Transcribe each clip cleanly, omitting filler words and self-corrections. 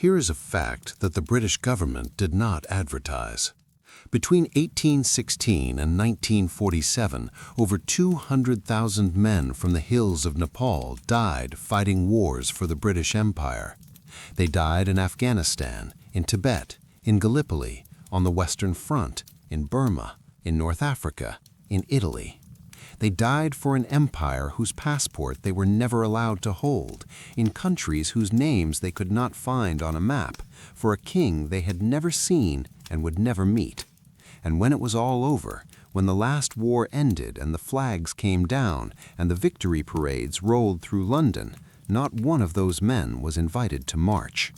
Here is a fact that the British government did not advertise. Between 1816 and 1947, over 200,000 men from the hills of Nepal died fighting wars for the British Empire. They died in Afghanistan, in Tibet, in Gallipoli, on the Western Front, in Burma, in North Africa, in Italy. They died for an empire whose passport they were never allowed to hold, in countries whose names they could not find on a map, for a king they had never seen and would never meet. And when it was all over, when the last war ended and the flags came down and the victory parades rolled through London, not one of those men was invited to march.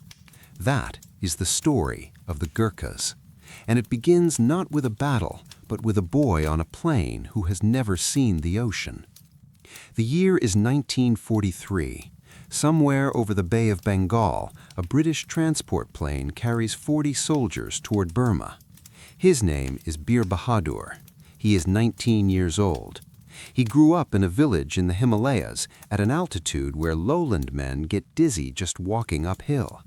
That is the story of the Gurkhas. And it begins not with a battle, but with a boy on a plane who has never seen the ocean. The year is 1943. Somewhere over the Bay of Bengal, a British transport plane carries 40 soldiers toward Burma. His name is Bir Bahadur. He is 19 years old. He grew up in a village in the Himalayas at an altitude where lowland men get dizzy just walking uphill.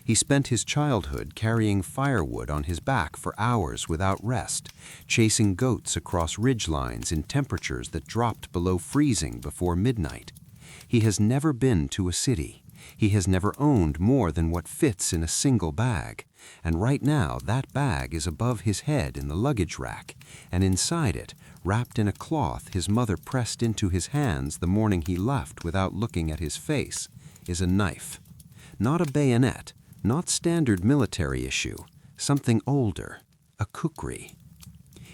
He spent his childhood carrying firewood on his back for hours without rest, chasing goats across ridgelines in temperatures that dropped below freezing before midnight. He has never been to a city. He has never owned more than what fits in a single bag. And right now, that bag is above his head in the luggage rack, and inside it, wrapped in a cloth his mother pressed into his hands the morning he left without looking at his face, is a knife. Not a bayonet, not standard military issue, something older, a kukri.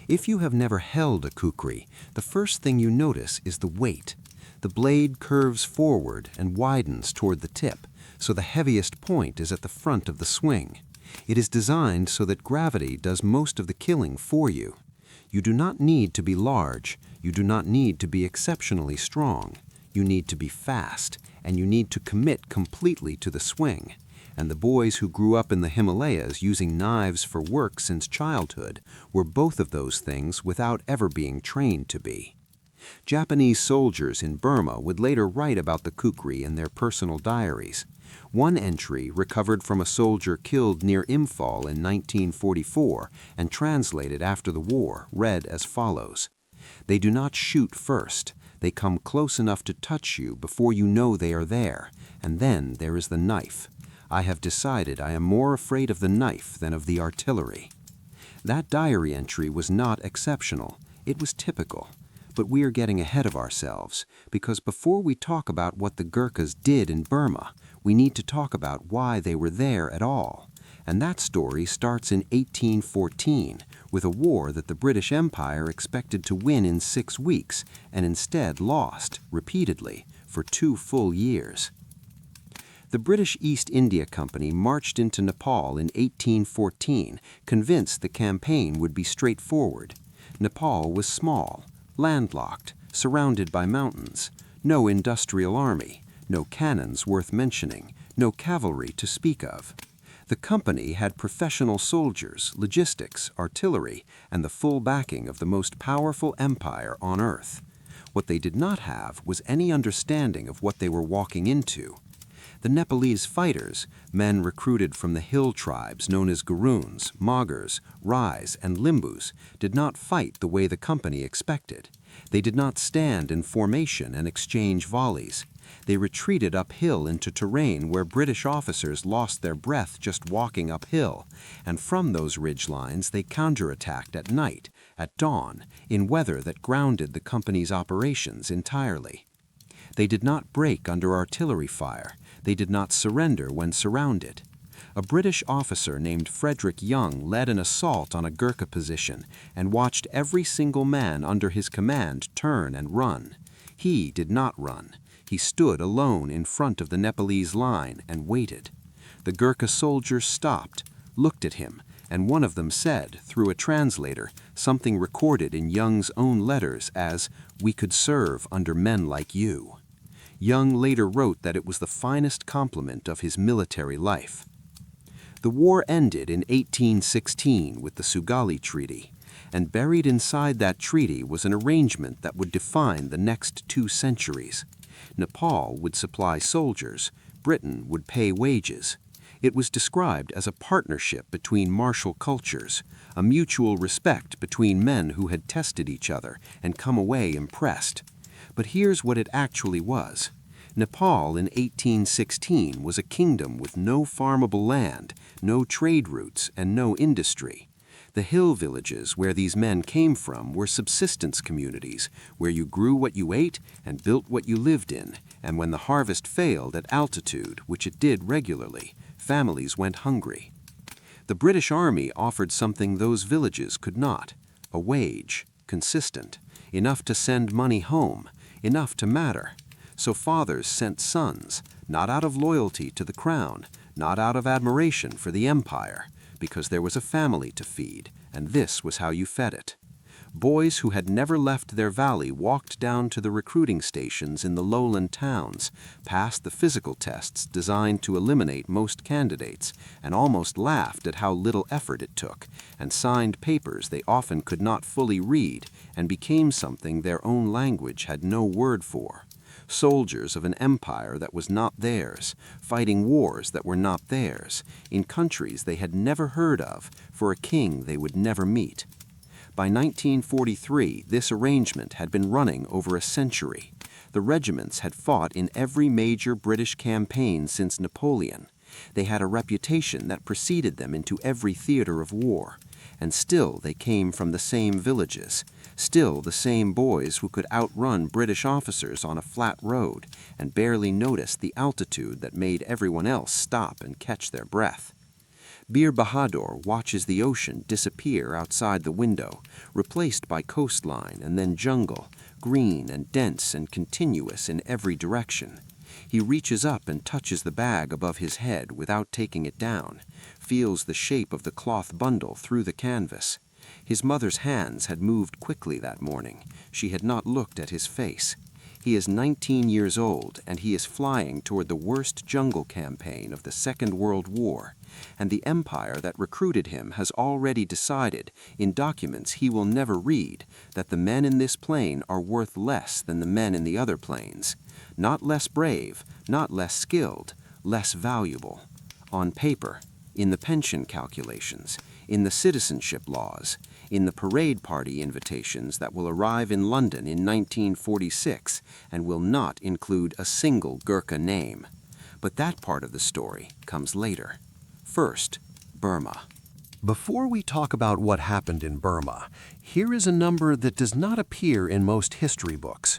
If you have never held a kukri, the first thing you notice is the weight. The blade curves forward and widens toward the tip, so the heaviest point is at the front of the swing. It is designed so that gravity does most of the killing for you. You do not need to be large, you do not need to be exceptionally strong. You need to be fast, and you need to commit completely to the swing. And the boys who grew up in the Himalayas using knives for work since childhood were both of those things without ever being trained to be. Japanese soldiers in Burma would later write about the kukri in their personal diaries. One entry, recovered from a soldier killed near Imphal in 1944 and translated after the war, read as follows: "They do not shoot first. They come close enough to touch you before you know they are there, and then there is the knife. I have decided I am more afraid of the knife than of the artillery." That diary entry was not exceptional. It was typical. But we are getting ahead of ourselves, because before we talk about what the Gurkhas did in Burma, we need to talk about why they were there at all. And that story starts in 1814, with a war that the British Empire expected to win in 6 weeks, and instead lost, repeatedly, for 2 full years. The British East India Company marched into Nepal in 1814, convinced the campaign would be straightforward. Nepal was small, landlocked, surrounded by mountains, no industrial army, no cannons worth mentioning, no cavalry to speak of. The company had professional soldiers, logistics, artillery, and the full backing of the most powerful empire on earth. What they did not have was any understanding of what they were walking into. The Nepalese fighters, men recruited from the hill tribes known as Garoons, Magars, Rais, and Limbus, did not fight the way the company expected. They did not stand in formation and exchange volleys. They retreated uphill into terrain where British officers lost their breath just walking uphill, and from those ridge lines they counterattacked at night, at dawn, in weather that grounded the company's operations entirely. They did not break under artillery fire. They did not surrender when surrounded. A British officer named Frederick Young led an assault on a Gurkha position and watched every single man under his command turn and run. He did not run. He stood alone in front of the Nepalese line and waited. The Gurkha soldiers stopped, looked at him, and one of them said, through a translator, something recorded in Young's own letters as, "We could serve under men like you." Young later wrote that it was the finest compliment of his military life. The war ended in 1816 with the Sugali Treaty, and buried inside that treaty was an arrangement that would define the next 2 centuries. Nepal would supply soldiers, Britain would pay wages. It was described as a partnership between martial cultures, a mutual respect between men who had tested each other and come away impressed. But here's what it actually was. Nepal in 1816 was a kingdom with no farmable land, no trade routes, and no industry. The hill villages where these men came from were subsistence communities, where you grew what you ate and built what you lived in, and when the harvest failed at altitude, which it did regularly, families went hungry. The British Army offered something those villages could not: a wage, consistent, enough to send money home, enough to matter. So fathers sent sons, not out of loyalty to the crown, not out of admiration for the empire, because there was a family to feed, and this was how you fed it. Boys who had never left their valley walked down to the recruiting stations in the lowland towns, passed the physical tests designed to eliminate most candidates, and almost laughed at how little effort it took, and signed papers they often could not fully read, and became something their own language had no word for. Soldiers of an empire that was not theirs, fighting wars that were not theirs, in countries they had never heard of, for a king they would never meet. By 1943, this arrangement had been running over a century. The regiments had fought in every major British campaign since Napoleon. They had a reputation that preceded them into every theater of war. And still they came from the same villages, still the same boys who could outrun British officers on a flat road and barely notice the altitude that made everyone else stop and catch their breath. Bir Bahadur watches the ocean disappear outside the window, replaced by coastline and then jungle, green and dense and continuous in every direction. He reaches up and touches the bag above his head without taking it down, feels the shape of the cloth bundle through the canvas. His mother's hands had moved quickly that morning. She had not looked at his face. He is 19 years old, and he is flying toward the worst jungle campaign of the Second World War, and the empire that recruited him has already decided, in documents he will never read, that the men in this plane are worth less than the men in the other planes. Not less brave, not less skilled, less valuable. On paper, in the pension calculations, in the citizenship laws, in the parade party invitations that will arrive in London in 1946 and will not include a single Gurkha name. But that part of the story comes later. First, Burma. Before we talk about what happened in Burma, here is a number that does not appear in most history books.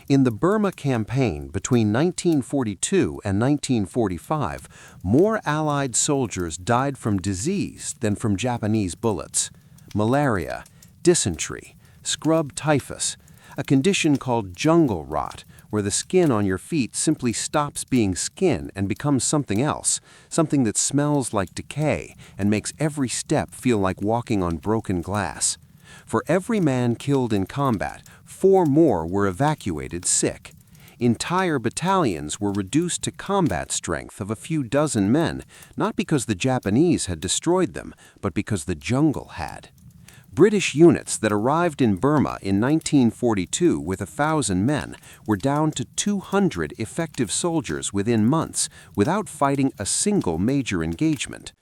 In the Burma campaign between 1942 and 1945, more Allied soldiers died from disease than from Japanese bullets. Malaria, dysentery, scrub typhus, a condition called jungle rot, where the skin on your feet simply stops being skin and becomes something else, something that smells like decay and makes every step feel like walking on broken glass. For every man killed in combat, 4 more were evacuated sick. Entire battalions were reduced to combat strength of a few dozen men, not because the Japanese had destroyed them, but because the jungle had. British units that arrived in Burma in 1942 with 1,000 men were down to 200 effective soldiers within months without fighting a single major engagement.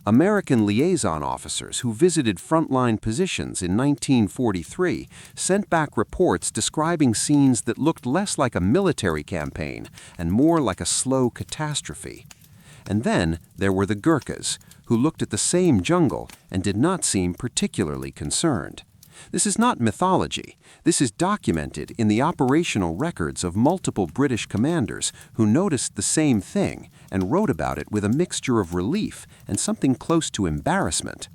American liaison officers who visited frontline positions in 1943 sent back reports describing scenes that looked less like a military campaign and more like a slow catastrophe. And then there were the Gurkhas, who looked at the same jungle and did not seem particularly concerned. This is not mythology. This is documented in the operational records of multiple British commanders who noticed the same thing and wrote about it with a mixture of relief and something close to embarrassment.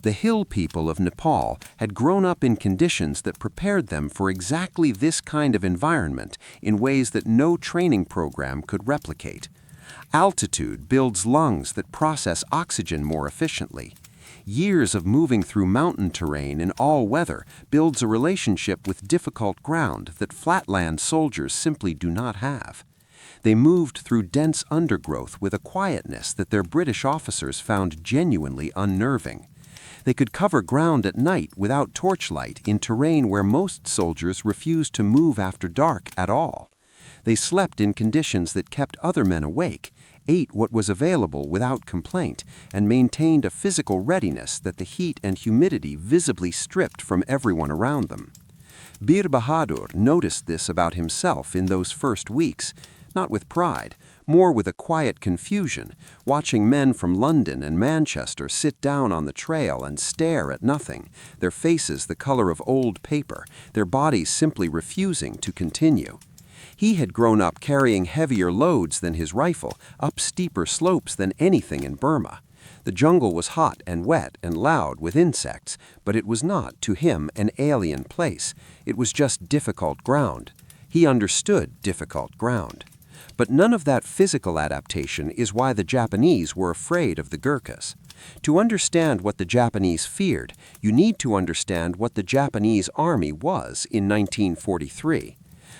The hill people of Nepal had grown up in conditions that prepared them for exactly this kind of environment in ways that no training program could replicate. Altitude builds lungs that process oxygen more efficiently. Years of moving through mountain terrain in all weather builds a relationship with difficult ground that flatland soldiers simply do not have. They moved through dense undergrowth with a quietness that their British officers found genuinely unnerving. They could cover ground at night without torchlight in terrain where most soldiers refused to move after dark at all. They slept in conditions that kept other men awake, ate what was available without complaint, and maintained a physical readiness that the heat and humidity visibly stripped from everyone around them. Bir Bahadur noticed this about himself in those first weeks, not with pride, more with a quiet confusion, watching men from London and Manchester sit down on the trail and stare at nothing, their faces the color of old paper, their bodies simply refusing to continue. He had grown up carrying heavier loads than his rifle, up steeper slopes than anything in Burma. The jungle was hot and wet and loud with insects, but it was not, to him, an alien place. It was just difficult ground. He understood difficult ground. But none of that physical adaptation is why the Japanese were afraid of the Gurkhas. To understand what the Japanese feared, you need to understand what the Japanese army was in 1943.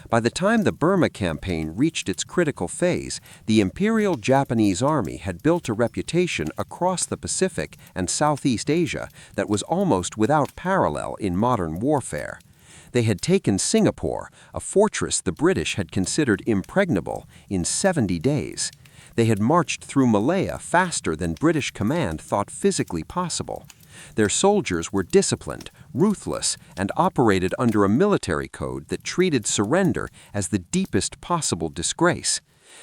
By the time the Burma campaign reached its critical phase, the Imperial Japanese Army had built a reputation across the Pacific and Southeast Asia that was almost without parallel in modern warfare. They had taken Singapore, a fortress the British had considered impregnable, in 70 days. They had marched through Malaya faster than British command thought physically possible. Their soldiers were disciplined, ruthless, and operated under a military code that treated surrender as the deepest possible disgrace.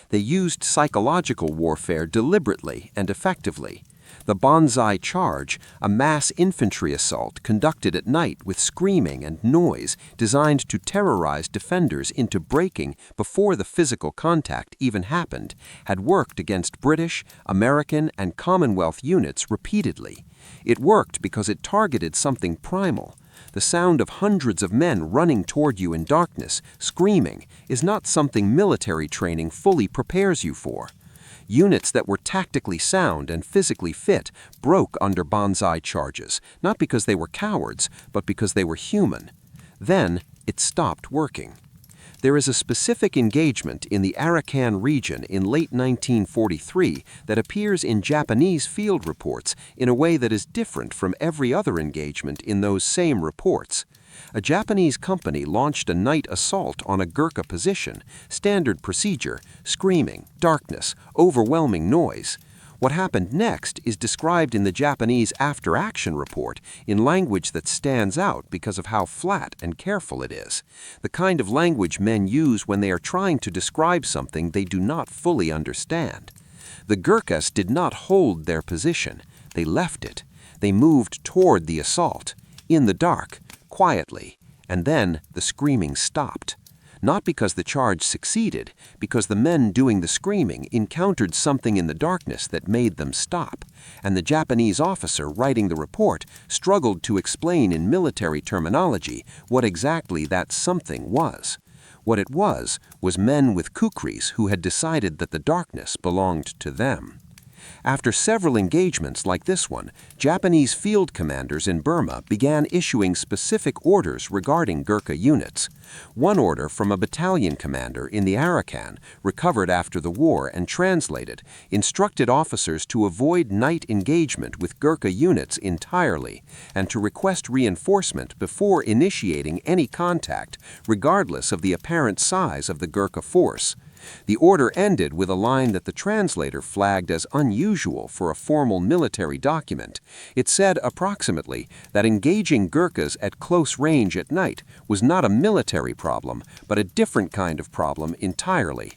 They used psychological warfare deliberately and effectively. The Banzai Charge, a mass infantry assault conducted at night with screaming and noise designed to terrorize defenders into breaking before the physical contact even happened, had worked against British, American, and Commonwealth units repeatedly. It worked because it targeted something primal. The sound of hundreds of men running toward you in darkness, screaming, is not something military training fully prepares you for. Units that were tactically sound and physically fit broke under Banzai charges, not because they were cowards, but because they were human. Then it stopped working. There is a specific engagement in the Arakan region in late 1943 that appears in Japanese field reports in a way that is different from every other engagement in those same reports. A Japanese company launched a night assault on a Gurkha position, standard procedure, screaming, darkness, overwhelming noise. What happened next is described in the Japanese after-action report in language that stands out because of how flat and careful it is, the kind of language men use when they are trying to describe something they do not fully understand. The Gurkhas did not hold their position. They left it. They moved toward the assault, in the dark, quietly, and then the screaming stopped. Not because the charge succeeded, because the men doing the screaming encountered something in the darkness that made them stop, and the Japanese officer writing the report struggled to explain in military terminology what exactly that something was. What it was men with kukris who had decided that the darkness belonged to them. After several engagements like this one, Japanese field commanders in Burma began issuing specific orders regarding Gurkha units. One order from a battalion commander in the Arakan, recovered after the war and translated, instructed officers to avoid night engagement with Gurkha units entirely and to request reinforcement before initiating any contact, regardless of the apparent size of the Gurkha force. The order ended with a line that the translator flagged as unusual for a formal military document. It said approximately that engaging Gurkhas at close range at night was not a military problem, but a different kind of problem entirely.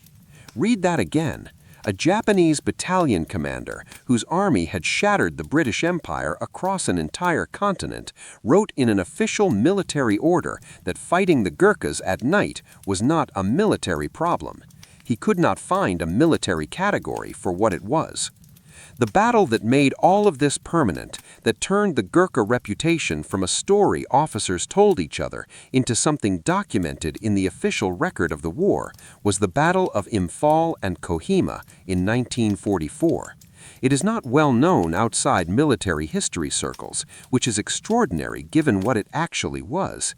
Read that again. A Japanese battalion commander, whose army had shattered the British Empire across an entire continent, wrote in an official military order that fighting the Gurkhas at night was not a military problem. He could not find a military category for what it was. The battle that made all of this permanent, that turned the Gurkha reputation from a story officers told each other into something documented in the official record of the war, was the Battle of Imphal and Kohima in 1944. It is not well known outside military history circles, which is extraordinary given what it actually was.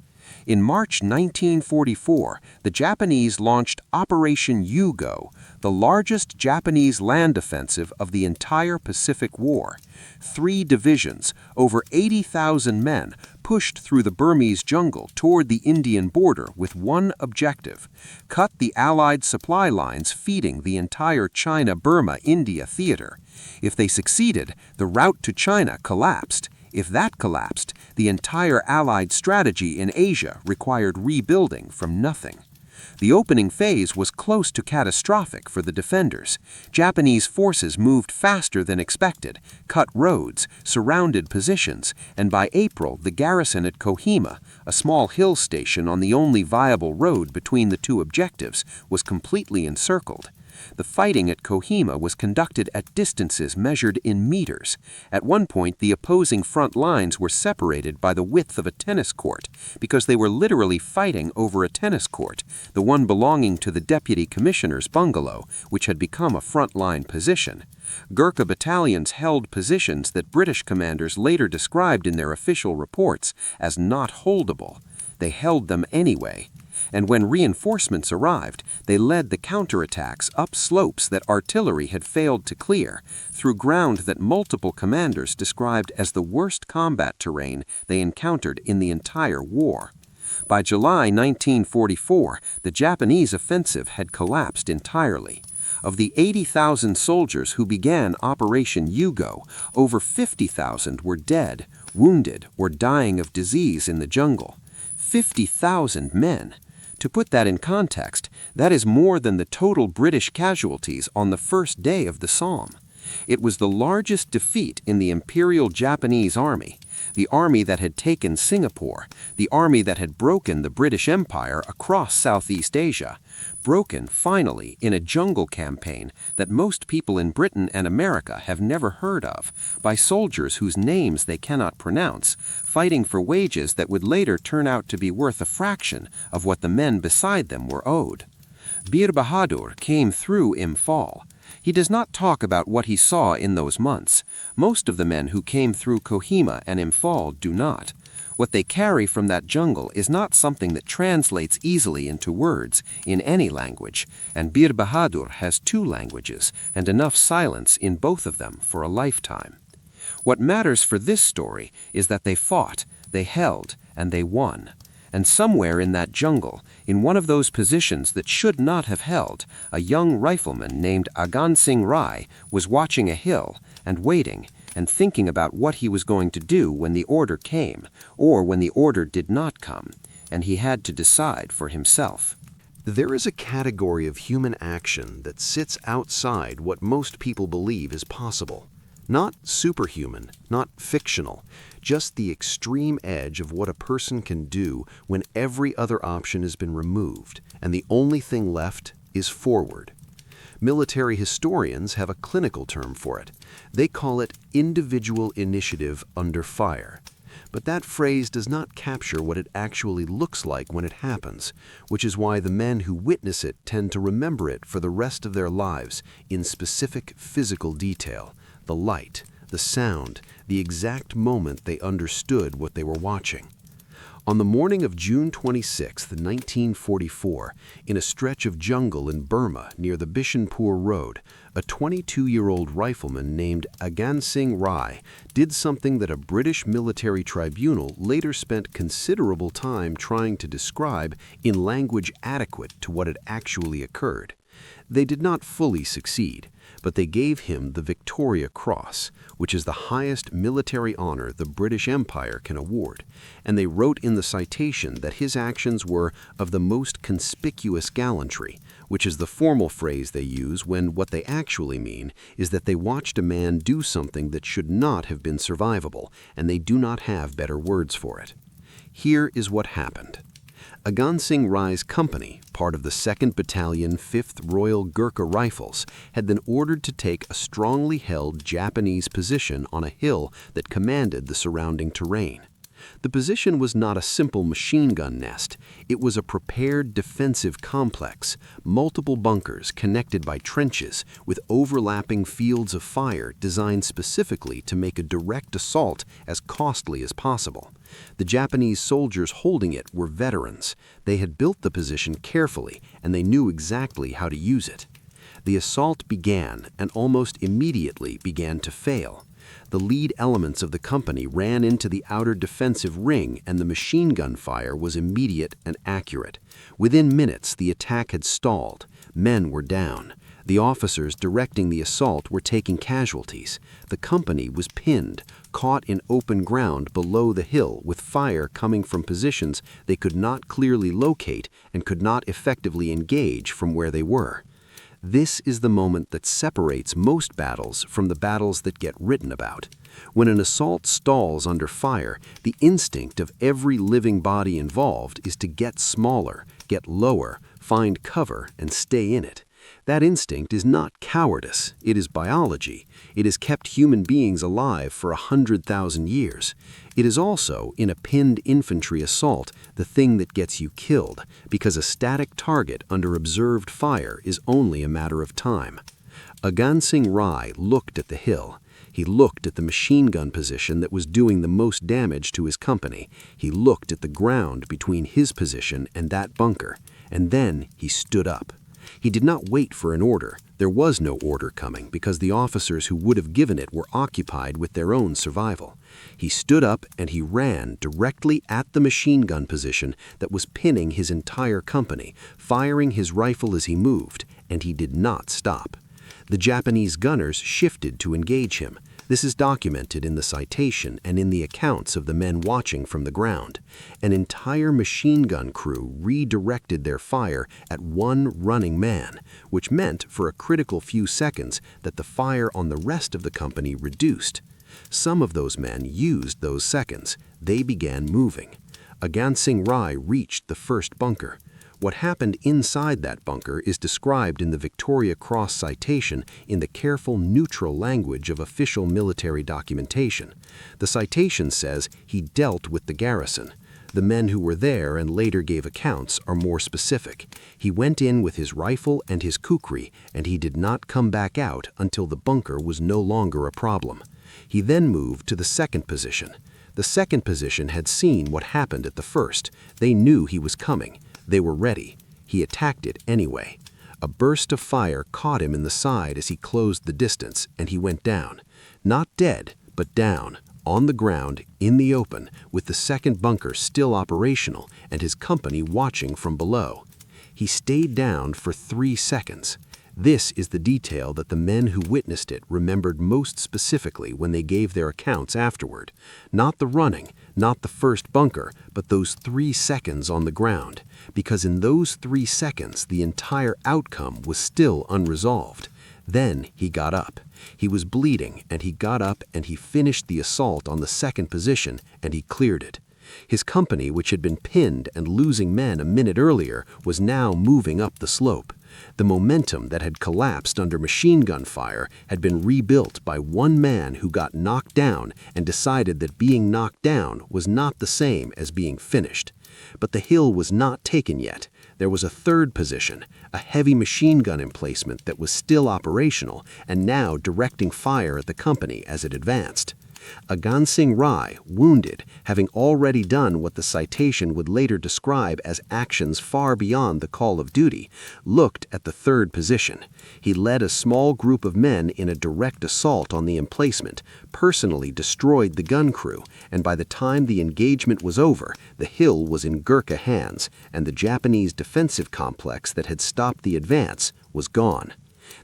In March 1944, the Japanese launched Operation Yugo, the largest Japanese land offensive of the entire Pacific War. 3 divisions, over 80,000 men, pushed through the Burmese jungle toward the Indian border with one objective: cut the Allied supply lines feeding the entire China-Burma-India theater. If they succeeded, the route to China collapsed. If that collapsed, the entire Allied strategy in Asia required rebuilding from nothing. The opening phase was close to catastrophic for the defenders. Japanese forces moved faster than expected, cut roads, surrounded positions, and by April the garrison at Kohima, a small hill station on the only viable road between the 2 objectives, was completely encircled. The fighting at Kohima was conducted at distances measured in meters. At one point, the opposing front lines were separated by the width of a tennis court, because they were literally fighting over a tennis court, the one belonging to the deputy commissioner's bungalow, which had become a front-line position. Gurkha battalions held positions that British commanders later described in their official reports as not holdable. They held them anyway. And when reinforcements arrived, they led the counterattacks up slopes that artillery had failed to clear, through ground that multiple commanders described as the worst combat terrain they encountered in the entire war. By July 1944, the Japanese offensive had collapsed entirely. Of the 80,000 soldiers who began Operation Yugo, over 50,000 were dead, wounded, or dying of disease in the jungle. 50,000 men. To put that in context, that is more than the total British casualties on the first day of the Somme. It was the largest defeat in the Imperial Japanese Army, the army that had taken Singapore, the army that had broken the British Empire across Southeast Asia, broken, finally, in a jungle campaign that most people in Britain and America have never heard of, by soldiers whose names they cannot pronounce, fighting for wages that would later turn out to be worth a fraction of what the men beside them were owed. Bir Bahadur came through Imphal. He does not talk about what he saw in those months. Most of the men who came through Kohima and Imphal do not. What they carry from that jungle is not something that translates easily into words in any language, and Bir Bahadur has 2 languages and enough silence in both of them for a lifetime. What matters for this story is that they fought, they held, and they won. And somewhere in that jungle, in one of those positions that should not have held, a young rifleman named Agan Singh Rai was watching a hill and waiting and thinking about what he was going to do when the order came, or when the order did not come, and he had to decide for himself. There is a category of human action that sits outside what most people believe is possible. Not superhuman, not fictional, just the extreme edge of what a person can do when every other option has been removed, and the only thing left is forward. Military historians have a clinical term for it. They call it individual initiative under fire. But that phrase does not capture what it actually looks like when it happens, which is why the men who witness it tend to remember it for the rest of their lives in specific physical detail: the light, the sound, the exact moment they understood what they were watching. On the morning of June 26, 1944, in a stretch of jungle in Burma near the Bishanpur Road, a 22-year-old rifleman named Agan Singh Rai did something that a British military tribunal later spent considerable time trying to describe in language adequate to what had actually occurred. They did not fully succeed, but they gave him the Victoria Cross, which is the highest military honor the British Empire can award, and they wrote in the citation that his actions were of the most conspicuous gallantry, which is the formal phrase they use when what they actually mean is that they watched a man do something that should not have been survivable, and they do not have better words for it. Here is what happened. Agan Singh Rai's company, part of the 2nd Battalion, 5th Royal Gurkha Rifles, had been ordered to take a strongly held Japanese position on a hill that commanded the surrounding terrain. The position was not a simple machine gun nest. It was a prepared defensive complex, multiple bunkers connected by trenches with overlapping fields of fire designed specifically to make a direct assault as costly as possible. The Japanese soldiers holding it were veterans. They had built the position carefully, and they knew exactly how to use it. The assault began and almost immediately began to fail. The lead elements of the company ran into the outer defensive ring, and the machine gun fire was immediate and accurate. Within minutes, the attack had stalled. Men were down. The officers directing the assault were taking casualties. The company was pinned, caught in open ground below the hill with fire coming from positions they could not clearly locate and could not effectively engage from where they were. This is the moment that separates most battles from the battles that get written about. When an assault stalls under fire, the instinct of every living body involved is to get smaller, get lower, find cover, and stay in it. That instinct is not cowardice, it is biology. It has kept human beings alive for 100,000 years. It is also, in a pinned infantry assault, the thing that gets you killed, because a static target under observed fire is only a matter of time. Agansing Rai looked at the hill. He looked at the machine gun position that was doing the most damage to his company. He looked at the ground between his position and that bunker, and then he stood up. He did not wait for an order. There was no order coming because the officers who would have given it were occupied with their own survival. He stood up and he ran directly at the machine gun position that was pinning his entire company, firing his rifle as he moved, and he did not stop. The Japanese gunners shifted to engage him. This is documented in the citation and in the accounts of the men watching from the ground. An entire machine gun crew redirected their fire at one running man, which meant for a critical few seconds that the fire on the rest of the company reduced. Some of those men used those seconds. They began moving. Agansing Rai reached the first bunker. What happened inside that bunker is described in the Victoria Cross citation in the careful, neutral language of official military documentation. The citation says he dealt with the garrison. The men who were there and later gave accounts are more specific. He went in with his rifle and his kukri, and he did not come back out until the bunker was no longer a problem. He then moved to the second position. The second position had seen what happened at the first. They knew he was coming. They were ready. He attacked it anyway. A burst of fire caught him in the side as he closed the distance, and he went down. Not dead, but down, on the ground, in the open, with the second bunker still operational and his company watching from below. He stayed down for 3 seconds. This is the detail that the men who witnessed it remembered most specifically when they gave their accounts afterward. Not the running, not the first bunker, but those 3 seconds on the ground. Because in those 3 seconds, the entire outcome was still unresolved. Then he got up. He was bleeding, and he got up and he finished the assault on the second position, and he cleared it. His company, which had been pinned and losing men a minute earlier, was now moving up the slope. The momentum that had collapsed under machine gun fire had been rebuilt by one man who got knocked down and decided that being knocked down was not the same as being finished. But the hill was not taken yet. There was a third position, a heavy machine gun emplacement that was still operational and now directing fire at the company as it advanced. Agansing Rai, wounded, having already done what the citation would later describe as actions far beyond the call of duty, looked at the third position. He led a small group of men in a direct assault on the emplacement, personally destroyed the gun crew, and by the time the engagement was over, the hill was in Gurkha hands, and the Japanese defensive complex that had stopped the advance was gone.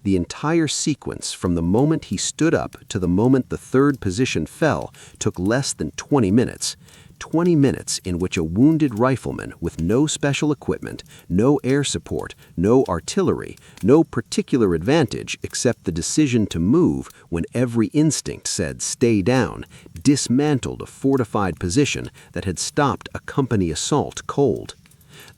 The entire sequence from the moment he stood up to the moment the third position fell took less than 20 minutes. 20 minutes in which a wounded rifleman with no special equipment, no air support, no artillery, no particular advantage except the decision to move when every instinct said stay down, dismantled a fortified position that had stopped a company assault cold.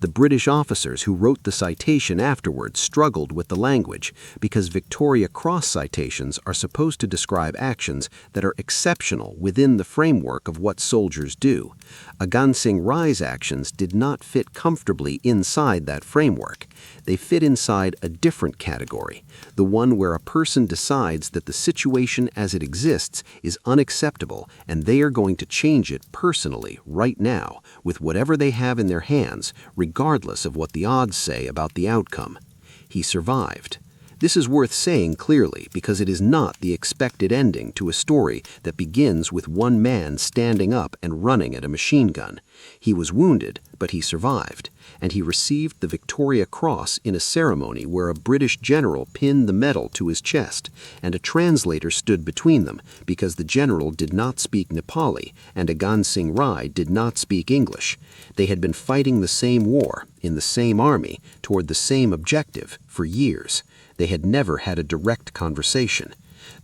The British officers who wrote the citation afterwards struggled with the language because Victoria Cross citations are supposed to describe actions that are exceptional within the framework of what soldiers do. Agan Singh Rai's actions did not fit comfortably inside that framework. They fit inside a different category, the one where a person decides that the situation as it exists is unacceptable and they are going to change it personally right now with whatever they have in their hands, regardless of what the odds say about the outcome. He survived. This is worth saying clearly because it is not the expected ending to a story that begins with one man standing up and running at a machine gun. He was wounded, but he survived, and he received the Victoria Cross in a ceremony where a British general pinned the medal to his chest, and a translator stood between them because the general did not speak Nepali and Agan Singh Rai did not speak English. They had been fighting the same war, in the same army, toward the same objective, for years. They had never had a direct conversation.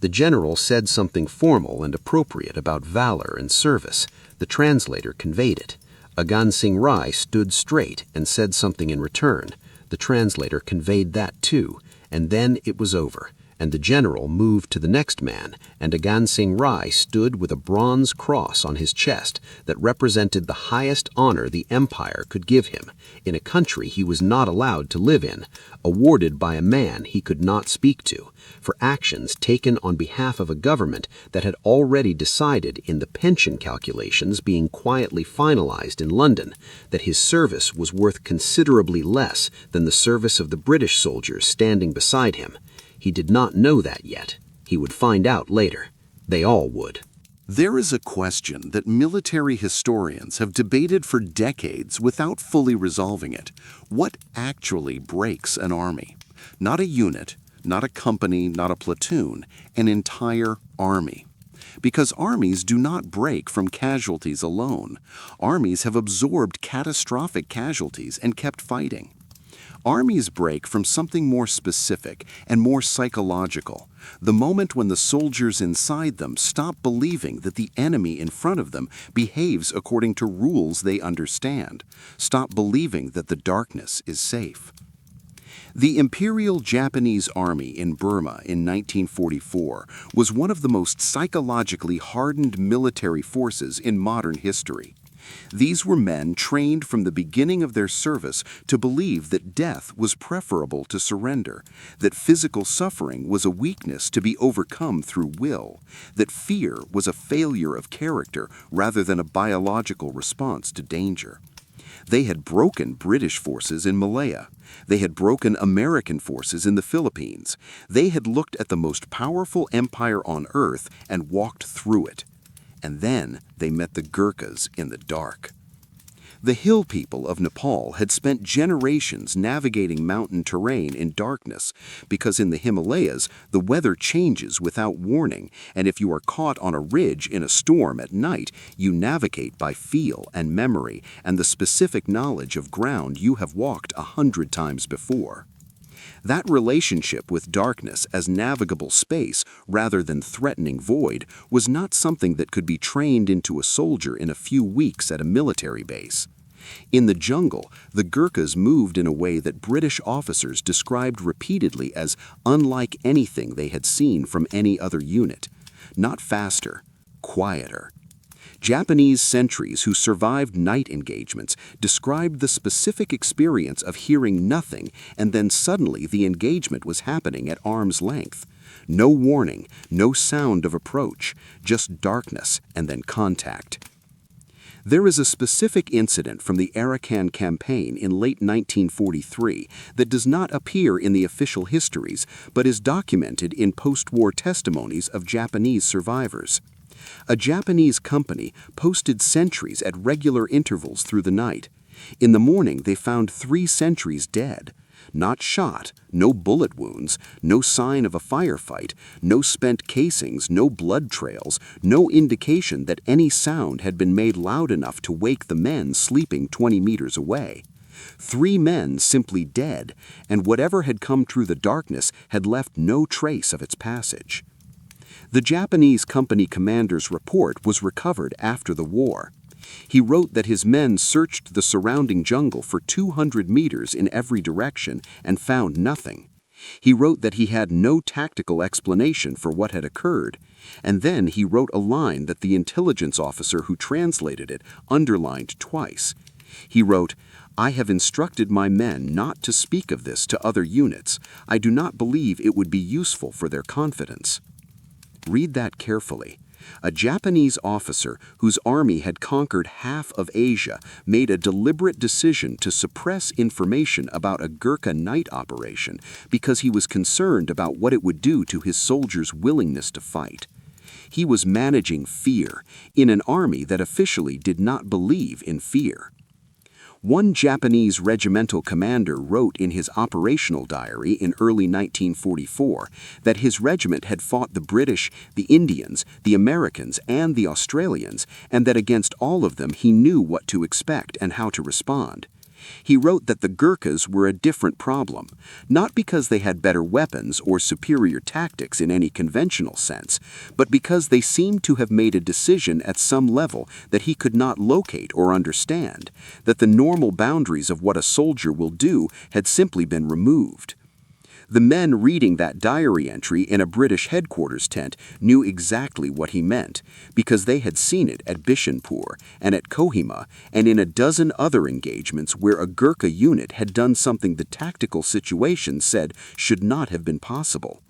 The general said something formal and appropriate about valor and service. The translator conveyed it. Agan Singh Rai stood straight and said something in return. The translator conveyed that too, and then it was over, and the general moved to the next man, and Agan Singh Rai stood with a bronze cross on his chest that represented the highest honor the empire could give him, in a country he was not allowed to live in, awarded by a man he could not speak to, for actions taken on behalf of a government that had already decided in the pension calculations being quietly finalized in London that his service was worth considerably less than the service of the British soldiers standing beside him. He did not know that yet. He would find out later. They all would. There is a question that military historians have debated for decades without fully resolving it. What actually breaks an army? Not a unit, not a company, not a platoon, an entire army. Because armies do not break from casualties alone. Armies have absorbed catastrophic casualties and kept fighting. Armies break from something more specific and more psychological, the moment when the soldiers inside them stop believing that the enemy in front of them behaves according to rules they understand, stop believing that the darkness is safe. The Imperial Japanese Army in Burma in 1944 was one of the most psychologically hardened military forces in modern history. These were men trained from the beginning of their service to believe that death was preferable to surrender, that physical suffering was a weakness to be overcome through will, that fear was a failure of character rather than a biological response to danger. They had broken British forces in Malaya. They had broken American forces in the Philippines. They had looked at the most powerful empire on earth and walked through it. And then they met the Gurkhas in the dark. The hill people of Nepal had spent generations navigating mountain terrain in darkness because in the Himalayas the weather changes without warning, and if you are caught on a ridge in a storm at night, you navigate by feel and memory and the specific knowledge of ground you have walked 100 times before. That relationship with darkness as navigable space rather than threatening void was not something that could be trained into a soldier in a few weeks at a military base. In the jungle, the Gurkhas moved in a way that British officers described repeatedly as unlike anything they had seen from any other unit. Not faster, quieter. Japanese sentries who survived night engagements described the specific experience of hearing nothing and then suddenly the engagement was happening at arm's length. No warning, no sound of approach, just darkness and then contact. There is a specific incident from the Arakan campaign in late 1943 that does not appear in the official histories but is documented in post-war testimonies of Japanese survivors. A Japanese company posted sentries at regular intervals through the night. In the morning, they found 3 sentries dead. Not shot, no bullet wounds, no sign of a firefight, no spent casings, no blood trails, no indication that any sound had been made loud enough to wake the men sleeping 20 meters away. 3 men simply dead, and whatever had come through the darkness had left no trace of its passage. The Japanese company commander's report was recovered after the war. He wrote that his men searched the surrounding jungle for 200 meters in every direction and found nothing. He wrote that he had no tactical explanation for what had occurred, and then he wrote a line that the intelligence officer who translated it underlined twice. He wrote, "I have instructed my men not to speak of this to other units. I do not believe it would be useful for their confidence." Read that carefully. A Japanese officer whose army had conquered half of Asia made a deliberate decision to suppress information about a Gurkha night operation because he was concerned about what it would do to his soldiers' willingness to fight. He was managing fear in an army that officially did not believe in fear. One Japanese regimental commander wrote in his operational diary in early 1944 that his regiment had fought the British, the Indians, the Americans, and the Australians, and that against all of them he knew what to expect and how to respond. He wrote that the Gurkhas were a different problem, not because they had better weapons or superior tactics in any conventional sense, but because they seemed to have made a decision at some level that he could not locate or understand, that the normal boundaries of what a soldier will do had simply been removed. The men reading that diary entry in a British headquarters tent knew exactly what he meant, because they had seen it at Bishanpur and at Kohima and in a dozen other engagements where a Gurkha unit had done something the tactical situation said should not have been possible.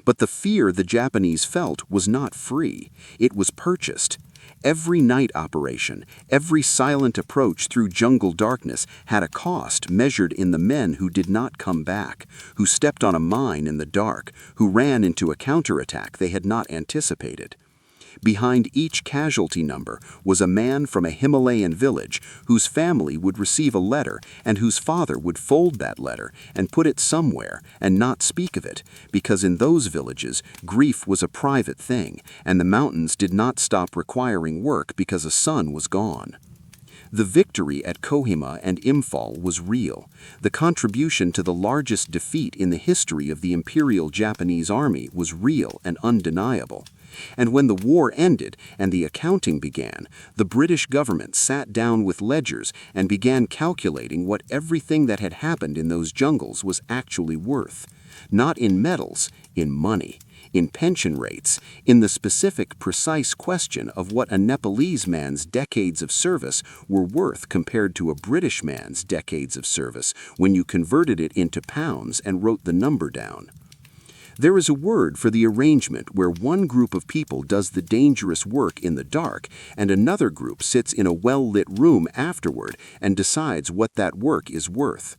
But the fear the Japanese felt was not free. It was purchased. Every night operation, every silent approach through jungle darkness had a cost measured in the men who did not come back, who stepped on a mine in the dark, who ran into a counterattack they had not anticipated. Behind each casualty number was a man from a Himalayan village whose family would receive a letter and whose father would fold that letter and put it somewhere and not speak of it, because in those villages grief was a private thing and the mountains did not stop requiring work because a son was gone. The victory at Kohima and Imphal was real. The contribution to the largest defeat in the history of the Imperial Japanese Army was real and undeniable. And when the war ended and the accounting began, the British government sat down with ledgers and began calculating what everything that had happened in those jungles was actually worth. Not in medals, in money, in pension rates, in the specific, precise question of what a Nepalese man's decades of service were worth compared to a British man's decades of service when you converted it into pounds and wrote the number down. There is a word for the arrangement where one group of people does the dangerous work in the dark and another group sits in a well-lit room afterward and decides what that work is worth.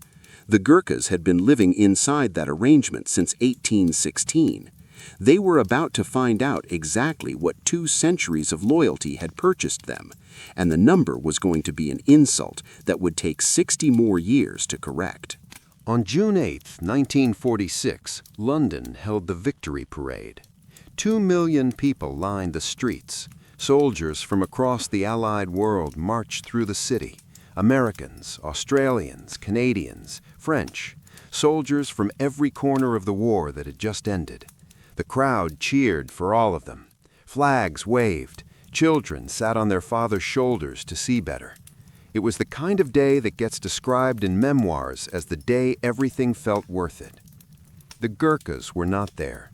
The Gurkhas had been living inside that arrangement since 1816. They were about to find out exactly what 2 centuries of loyalty had purchased them, and the number was going to be an insult that would take 60 more years to correct. On June 8, 1946, London held the Victory Parade. 2 million people lined the streets. Soldiers from across the Allied world marched through the city. Americans, Australians, Canadians, French. Soldiers from every corner of the war that had just ended. The crowd cheered for all of them. Flags waved. Children sat on their fathers' shoulders to see better. It was the kind of day that gets described in memoirs as the day everything felt worth it. The Gurkhas were not there.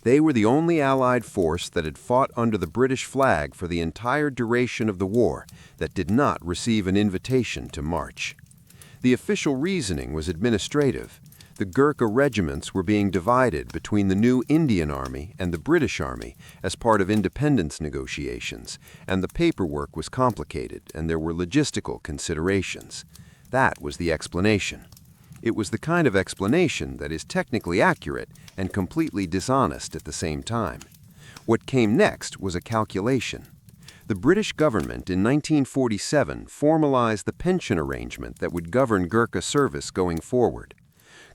They were the only Allied force that had fought under the British flag for the entire duration of the war that did not receive an invitation to march. The official reasoning was administrative. The Gurkha regiments were being divided between the new Indian Army and the British Army as part of independence negotiations, and the paperwork was complicated and there were logistical considerations. That was the explanation. It was the kind of explanation that is technically accurate and completely dishonest at the same time. What came next was a calculation. The British government in 1947 formalized the pension arrangement that would govern Gurkha service going forward.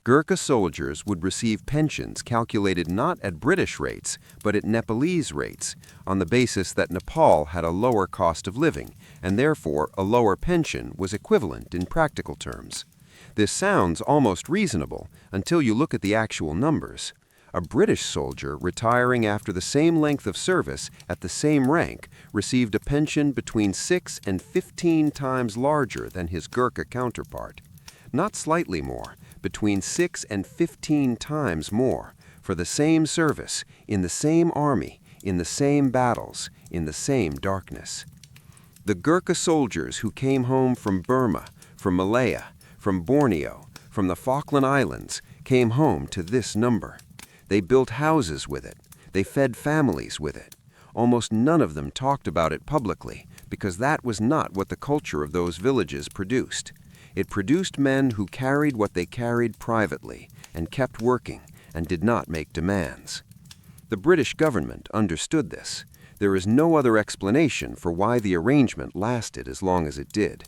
Gurkha soldiers would receive pensions calculated not at British rates, but at Nepalese rates, on the basis that Nepal had a lower cost of living, and therefore a lower pension was equivalent in practical terms. This sounds almost reasonable until you look at the actual numbers. A British soldier retiring after the same length of service at the same rank received a pension between 6 and 15 times larger than his Gurkha counterpart. Not slightly more, between 6 and 15 times more, for the same service, in the same army, in the same battles, in the same darkness. The Gurkha soldiers who came home from Burma, from Malaya, from Borneo, from the Falkland Islands, came home to this number. They built houses with it. They fed families with it. Almost none of them talked about it publicly, because that was not what the culture of those villages produced. It produced men who carried what they carried privately, and kept working, and did not make demands. The British government understood this. There is no other explanation for why the arrangement lasted as long as it did.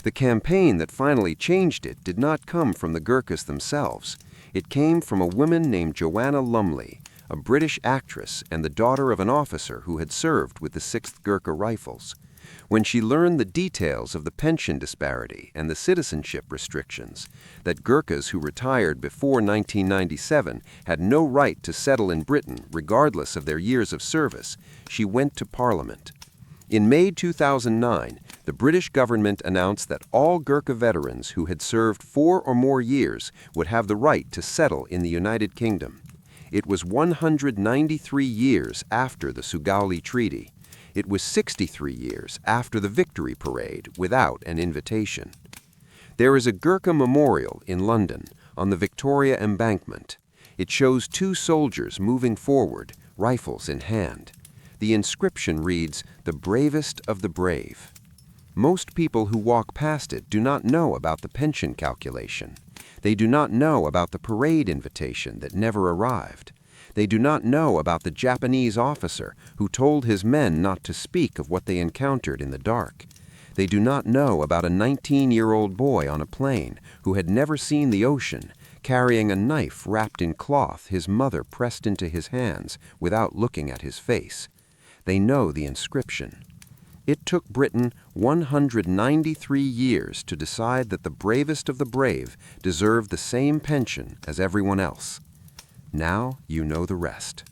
The campaign that finally changed it did not come from the Gurkhas themselves. It came from a woman named Joanna Lumley, a British actress and the daughter of an officer who had served with the 6th Gurkha Rifles. When she learned the details of the pension disparity and the citizenship restrictions, that Gurkhas who retired before 1997 had no right to settle in Britain regardless of their years of service, she went to Parliament. In May 2009, the British government announced that all Gurkha veterans who had served 4 or more years would have the right to settle in the United Kingdom. It was 193 years after the Sugauli Treaty. It was 63 years after the Victory Parade without an invitation. There is a Gurkha memorial in London on the Victoria Embankment. It shows 2 soldiers moving forward, rifles in hand. The inscription reads, "The bravest of the brave." Most people who walk past it do not know about the pension calculation. They do not know about the parade invitation that never arrived. They do not know about the Japanese officer who told his men not to speak of what they encountered in the dark. They do not know about a 19-year-old boy on a plane who had never seen the ocean, carrying a knife wrapped in cloth his mother pressed into his hands without looking at his face. They know the inscription. It took Britain 193 years to decide that the bravest of the brave deserved the same pension as everyone else. Now you know the rest.